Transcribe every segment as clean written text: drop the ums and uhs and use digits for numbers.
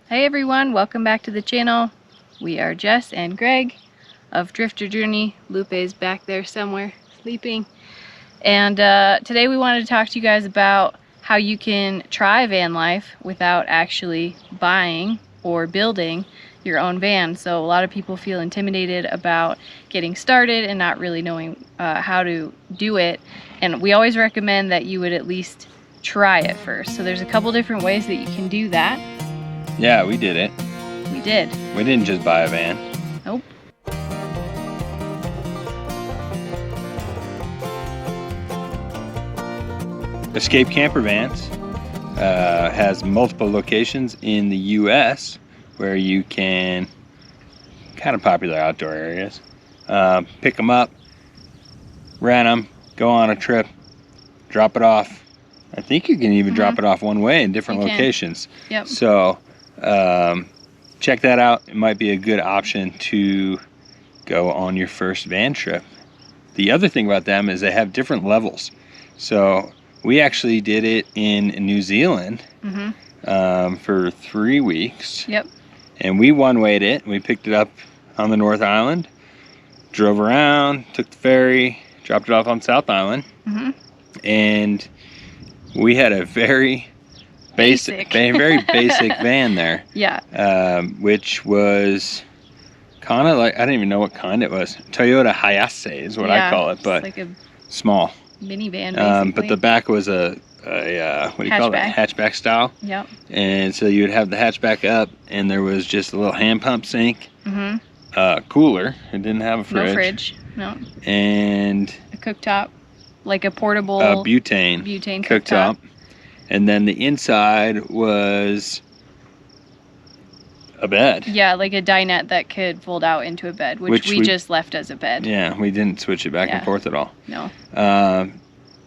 Hey everyone, welcome back to the channel. We are Jess and Greg of Drifter Journey. Lupe is back there somewhere sleeping. And today we wanted to talk to you guys about how you can try van life without actually buying or building your own van. So a lot of people feel intimidated about getting started and not really knowing how to do it. And we always recommend that you would at least try it first. So there's a couple different ways that you can do that. Yeah, we did it. We did. We didn't just buy a van. Nope. Escape Camper Vans has multiple locations in the U.S. where you can, kind of popular outdoor areas, pick them up, rent them, go on a trip, drop it off. I think you can even drop it off one way in different locations. Yep. So check that out. It might be a good option to go on your first van trip. The other thing about them is they have different levels. So we actually did it in New Zealand for 3 weeks. Yep. And we one-wayed it. We picked it up on the North Island, drove around, took the ferry, dropped it off on South Island, and we had a very basic van there. Yeah. Which was kind of like, I don't even know what kind it was. Toyota Hayase is what I call it, but like a small minivan basically. but the back was a what do you call it? Hatchback style. Yep. And so you would have the hatchback up, and there was just a little hand pump sink, cooler. It didn't have a fridge. No fridge. No. And a cooktop, like a portable butane cooktop. And then the inside was a bed. Yeah, like a dinette that could fold out into a bed, which we just left as a bed. Yeah, we didn't switch it back and forth at all. No. And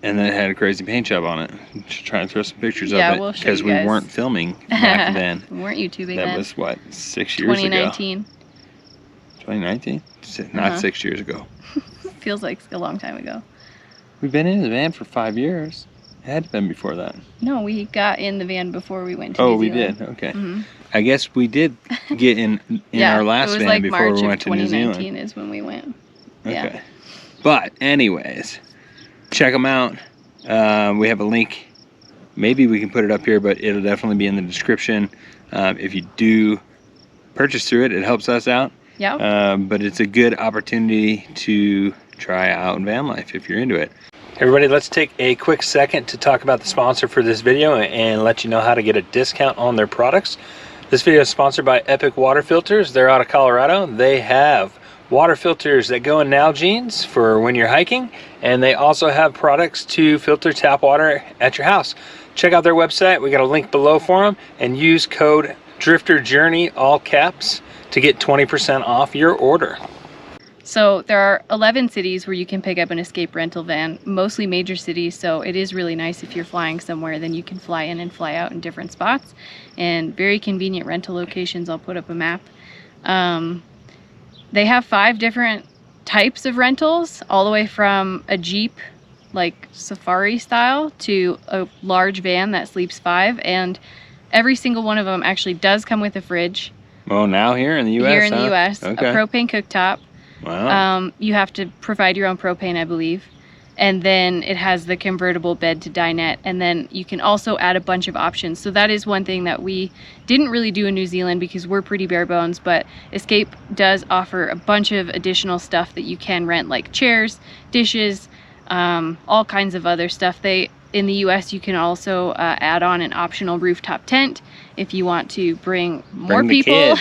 then it had a crazy paint job on it. Should try and throw some pictures of it, we'll show because you we guys. weren't filming back then. We weren't YouTubing that then. was what, 6 years 2019. ago? 2019. Not 6 years ago. Feels like a long time ago. We've been in the van for 5 years. It had been before that. No, we got in the van before we went to New Zealand. We did. Okay. I guess we did get in our last van like before March we went to New Zealand. 2019 is when we went. Okay. Yeah. But anyways, check them out. We have a link. Maybe we can put it up here, but it'll definitely be in the description. If you do purchase through it, it helps us out. Yeah. But it's a good opportunity to try out van life if you're into it. Everybody, let's take a quick second to talk about the sponsor for this video and let you know how to get a discount on their products. This video is sponsored by Epic Water Filters. They're out of Colorado. They have water filters that go in Nalgene's for when you're hiking, and they also have products to filter tap water at your house. Check out their website. We got a link below for them, and use code DRIFTERJOURNEY, all caps, to get 20% off your order. So there are 11 cities where you can pick up an escape rental van, mostly major cities, so it is really nice if you're flying somewhere, then you can fly in and fly out in different spots, and very convenient rental locations. I'll put up a map. They have 5 different types of rentals, all the way from a Jeep, like safari style, to a large van that sleeps 5, and every single one of them actually does come with a fridge. Well, now here in the U.S., Here in the U.S., okay. A propane cooktop. Wow. You have to provide your own propane, I believe. And then it has the convertible bed to dinette. And then you can also add a bunch of options. So that is one thing that we didn't really do in New Zealand because we're pretty bare bones. But Escape does offer a bunch of additional stuff that you can rent, like chairs, dishes, all kinds of other stuff. In the US, you can also add on an optional rooftop tent if you want to bring more people.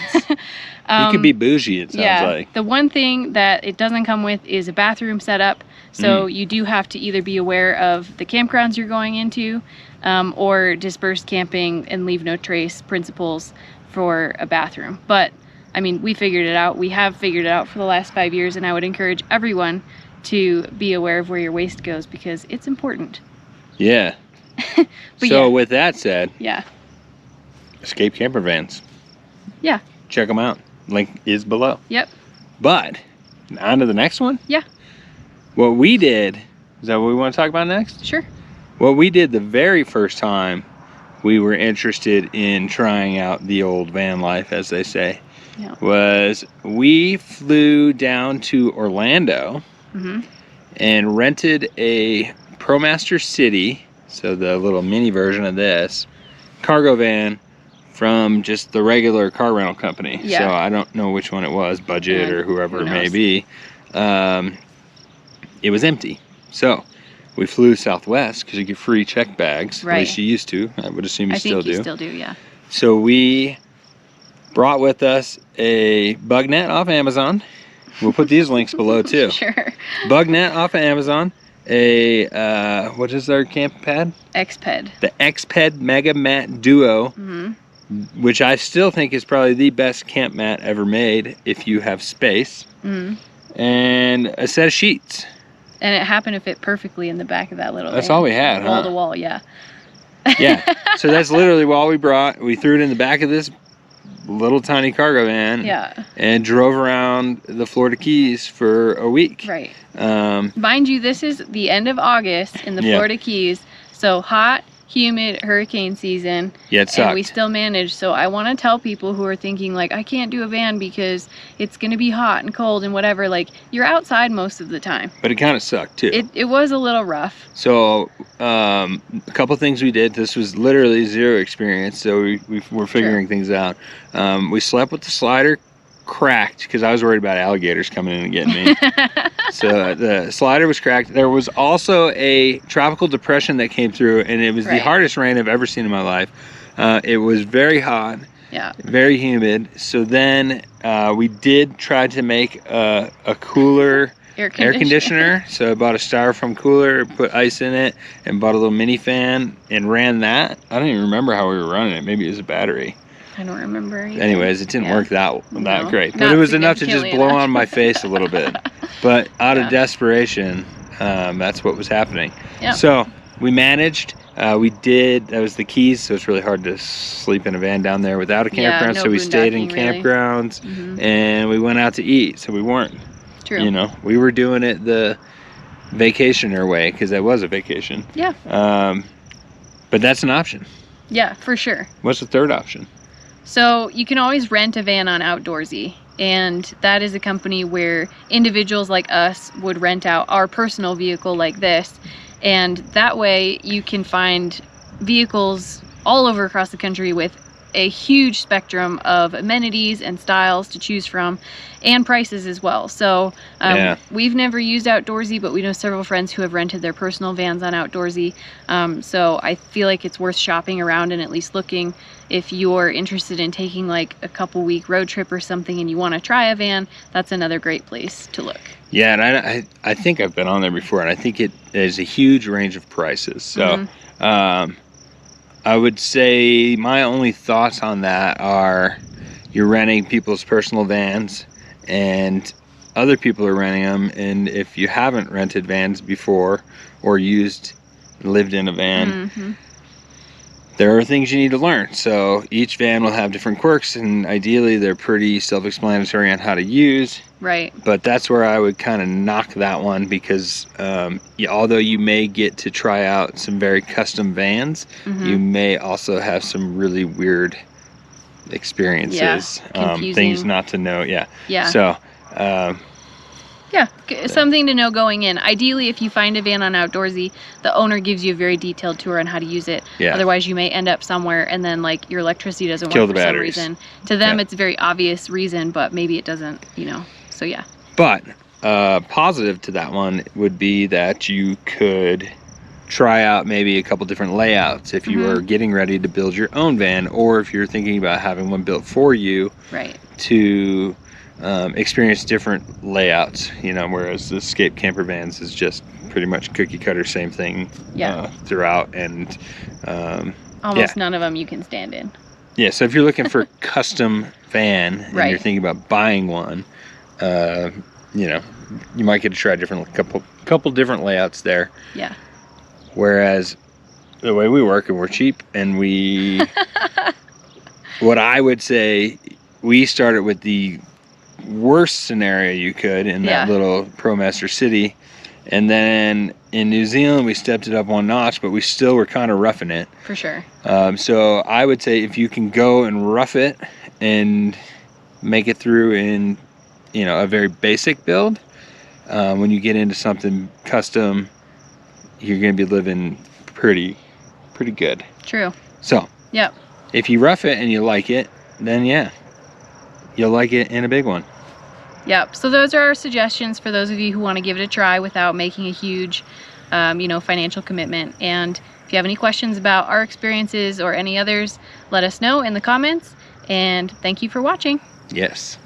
You could be bougie, it sounds like. The one thing that it doesn't come with is a bathroom setup. So you do have to either be aware of the campgrounds you're going into, or disperse camping and leave no trace principles for a bathroom. But I mean, we figured it out. We have figured it out for the last 5 years, and I would encourage everyone to be aware of where your waste goes because it's important. Yeah. So with that said, Escape Camper Vans. Yeah. Check them out. Link is below. Yep. But on to the next one. Yeah. What we did, is that what we want to talk about next? Sure. What we did the very first time we were interested in trying out the old van life, as they say, was we flew down to Orlando and rented a ProMaster City, so the little mini version of this, cargo van from just the regular car rental company. Yeah. So I don't know which one it was, Budget or whoever it may be. It was empty. So we flew Southwest because you get free check bags. Right. At least you used to. I would assume you still do. I think you still do, yeah. So we brought with us a bug net off Amazon. We'll put these links below too. Sure. Bug net off of Amazon. A, what is our camp pad? X-Ped. The X-Ped Mega Mat Duo, which I still think is probably the best camp mat ever made if you have space. And a set of sheets. And it happened to fit perfectly in the back of that little That's van. all we had, Wall to wall, yeah. Yeah, so that's literally all we brought. We threw it in the back of this little tiny cargo van. Yeah. And drove around the Florida Keys for a week. Right. Mind you, this is the end of August in the Florida Keys, so hot, humid, hurricane season. Yeah, it sucked. And we still managed. So I want to tell people who are thinking like, I can't do a van because it's going to be hot and cold and whatever. Like, you're outside most of the time. But it kind of sucked too. It was a little rough. So a couple things we did. This was literally zero experience, so we were figuring things out. We slept with the slider cracked because I was worried about alligators coming in and getting me. So the slider was cracked. There was also a tropical depression that came through, and it was the hardest rain I've ever seen in my life. It was very hot, very humid. So then we did try to make a cooler air conditioner. So I bought a styrofoam cooler, put ice in it, and bought a little mini fan and ran that. I don't even remember how we were running it. Maybe it was a battery. I don't remember either. Anyways, it didn't work that great, but it was enough to just blow on my face a little bit. But out of desperation, that's what was happening. So we managed. We did. That was the Keys, so it's really hard to sleep in a van down there without a campground. So we stayed in campgrounds, and we went out to eat. So we weren't. True. You know, we were doing it the vacationer way because that was a vacation. Yeah. But that's an option. Yeah, for sure. What's the third option? So you can always rent a van on Outdoorsy, and that is a company where individuals like us would rent out our personal vehicle like this, and that way you can find vehicles all over across the country with a huge spectrum of amenities and styles to choose from, and prices as well. So we've never used Outdoorsy, but we know several friends who have rented their personal vans on Outdoorsy. So I feel like it's worth shopping around and at least looking. If you're interested in taking like a couple-week road trip or something and you want to try a van, that's another great place to look. Yeah, and I think I've been on there before, and I think it is a huge range of prices. So I would say my only thoughts on that are you're renting people's personal vans and other people are renting them, and if you haven't rented vans before or lived in a van, there are things you need to learn. So each van will have different quirks, and ideally they're pretty self-explanatory on how to use. Right. But that's where I would kind of knock that one because although you may get to try out some very custom vans, you may also have some really weird experiences. Things not to know. So something to know going in. Ideally, if you find a van on Outdoorsy, the owner gives you a very detailed tour on how to use it. Otherwise, you may end up somewhere and then like your electricity doesn't work for some reason. To them, it's a very obvious reason, but maybe it doesn't, you know. So yeah. But positive to that one would be that you could try out maybe a couple different layouts if you are getting ready to build your own van, or if you're thinking about having one built for you. Right. To experience different layouts, you know, whereas the Escape camper vans is just pretty much cookie cutter, same thing throughout, and almost none of them you can stand in. Yeah, so if you're looking for a custom van and you're thinking about buying one, you know, you might get to try couple different layouts there. Yeah. Whereas the way we work, and we're cheap, and we what I would say, we started with the worst scenario you could in that little ProMaster City, And then in New Zealand, we stepped it up one notch, but we still were kind of roughing it. For sure. So I would say if you can go and rough it and make it through in, you know, a very basic build, when you get into something custom, you're going to be living pretty good. True. So, yep. If you rough it and you like it, then yeah, you'll like it in a big one. Yep. So those are our suggestions for those of you who want to give it a try without making a huge, you know, financial commitment. And if you have any questions about our experiences or any others, let us know in the comments. And thank you for watching. Yes.